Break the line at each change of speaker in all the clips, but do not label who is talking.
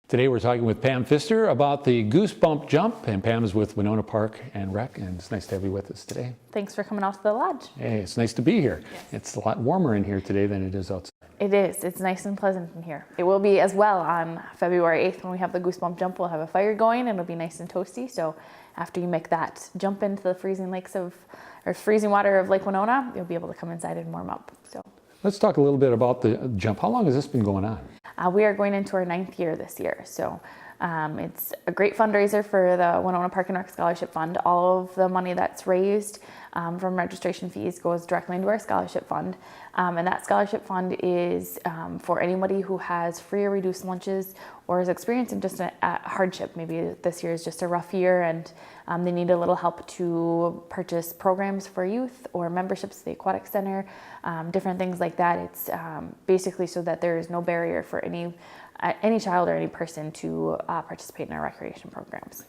Today we're talking with Pam Pfister about the Goose Bump Jump, and Pam is with Winona Park and Rec, and it's nice to have you with us today.
Thanks for coming out to the lodge.
Hey, it's nice to be here.
Yes.
It's a lot warmer in here today than it is outside.
It is. It's nice and pleasant in here. It will be as well on February 8th when we have the Goose Bump Jump. We'll have a fire going and it'll be nice and toasty. So after you make that jump into the freezing water of Lake Winona, you'll be able to come inside and warm up. So
let's talk a little bit about the jump. How long has this been going on?
We are going into our 9th year this year. So it's a great fundraiser for the Winona Park and Rec Scholarship Fund. All of the money that's raised from registration fees goes directly into our scholarship fund. And that scholarship fund is for anybody who has free or reduced lunches or is experiencing just a hardship. Maybe this year is just a rough year and they need a little help to purchase programs for youth or memberships to the aquatic center, different things like that. It's basically so that there is no barrier for any child or any person to participate in our recreation programs.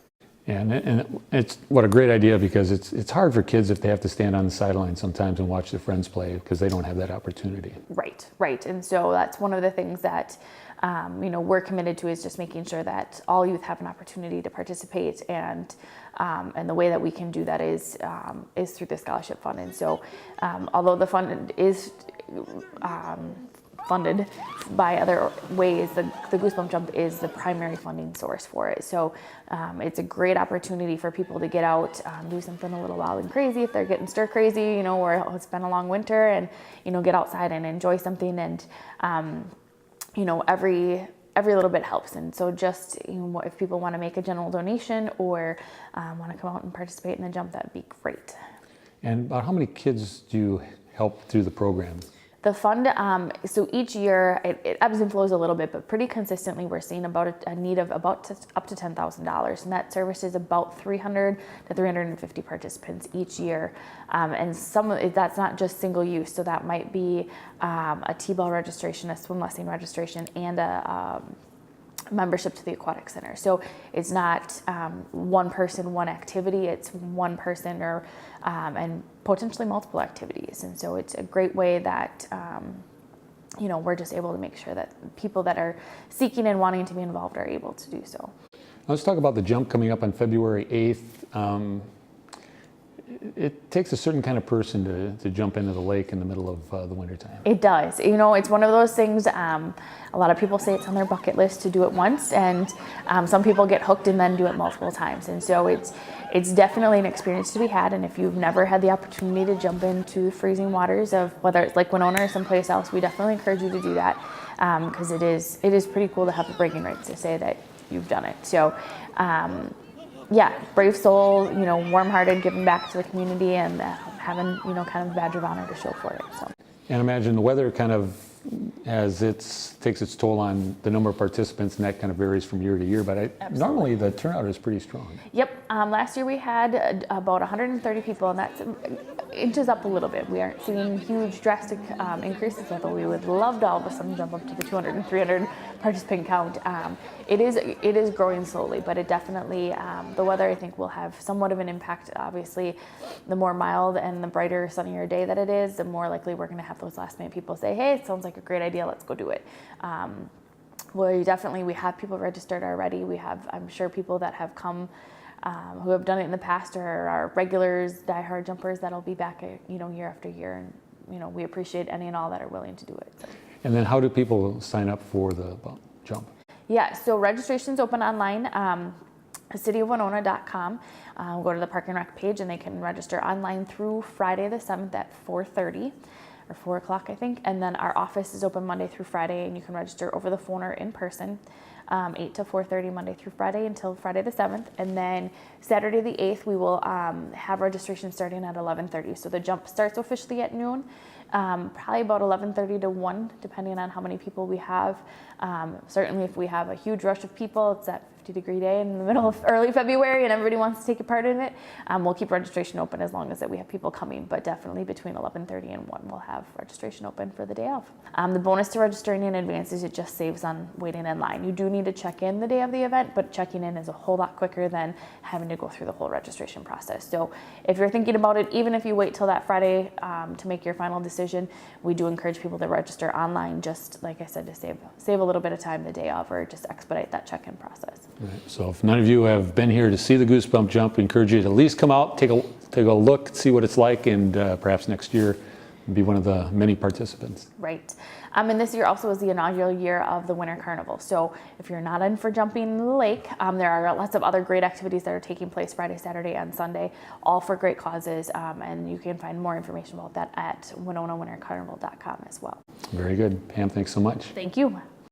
And it's what a great idea, because it's hard for kids if they have to stand on the sideline sometimes and watch their friends play because they don't have that opportunity.
Right. And so that's one of the things that we're committed to, is just making sure that all youth have an opportunity to participate, and the way that we can do that is through the scholarship fund. And so although the fund is funded by other ways, the Goose Bump Jump is the primary funding source for it. So it's a great opportunity for people to get out, do something a little wild and crazy if they're getting stir crazy, or it's been a long winter, and get outside and enjoy something. And every little bit helps. And so just if people want to make a general donation or want to come out and participate in the jump, that'd be great.
And about how many kids do you help through the program?
The fund, so each year it ebbs and flows a little bit, but pretty consistently we're seeing about a need of up to $10,000, and that services about 300 to 350 participants each year. And that's not just single use, so that might be a T-ball registration, a swim lesson registration, and a membership to the aquatic center. So it's not one person, one activity. It's one person and potentially multiple activities. And so it's a great way that we're just able to make sure that people that are seeking and wanting to be involved are able to do so.
Let's talk about the jump coming up on February 8th. It takes a certain kind of person to jump into the lake in the middle of the wintertime.
It does. It's one of those things, a lot of people say it's on their bucket list to do it once, and some people get hooked and then do it multiple times. And so it's definitely an experience to be had. And if you've never had the opportunity to jump into the freezing waters of whether it's Lake Winona or someplace else, we definitely encourage you to do that, because it is pretty cool to have the bragging rights to say that you've done it. So yeah, brave soul, warm-hearted, giving back to the community, and having, kind of a badge of honor to show for it. So.
And imagine the weather kind of, takes its toll on the number of participants, and that kind of varies from year to year, but normally the turnout is pretty strong.
Yep, last year we had about 130 people, and that inches up a little bit. We aren't seeing huge drastic increases, although we would love to all of a sudden jump up to the 200 and 300 participant count. It is growing slowly, but it definitely, the weather I think will have somewhat of an impact. Obviously, the more mild and the brighter, sunnier day that it is, the more likely we're going to have those last minute people say, hey, it sounds like a great idea, let's go do it. We have people registered already. We have, I'm sure, people that have come who have done it in the past, or are regulars, diehard jumpers that'll be back, year after year. And we appreciate any and all that are willing to do it. So.
And then how do people sign up for the jump?
Yeah, so registration's open online, cityofwinona.com. Go to the Park and Rec page, and they can register online through Friday the 7th at 4:30 or 4 o'clock, I think. And then our office is open Monday through Friday, and you can register over the phone or in person, 8 to 4:30 Monday through Friday until Friday the 7th. And then Saturday the 8th, we will have registration starting at 11:30. So the jump starts officially at noon, probably about 11:30 to 1, depending on how many people we have. Certainly if we have a huge rush of people, it's at 50-degree day in the middle of early February and everybody wants to take a part in it, we'll keep registration open as long as that we have people coming, but definitely between 11:30 and 1 we'll have registration open for the day of. The bonus to registering in advance is it just saves on waiting in line. You do need to check in the day of the event, but checking in is a whole lot quicker than having to go through the whole registration process. So if you're thinking about it, even if you wait till that Friday to make your final decision, we do encourage people to register online, just like I said, to save a little bit of time the day of, or just expedite that check-in process.
Right. So if none of you have been here to see the Goose Bump Jump, we encourage you to at least come out, take a look, see what it's like, and perhaps next year be one of the many participants.
Right. And this year also is the inaugural year of the Winter Carnival. So if you're not in for jumping in the lake, there are lots of other great activities that are taking place Friday, Saturday, and Sunday, all for great causes. And you can find more information about that at WinonaWinterCarnival.com as well.
Very good. Pam, thanks so much.
Thank you.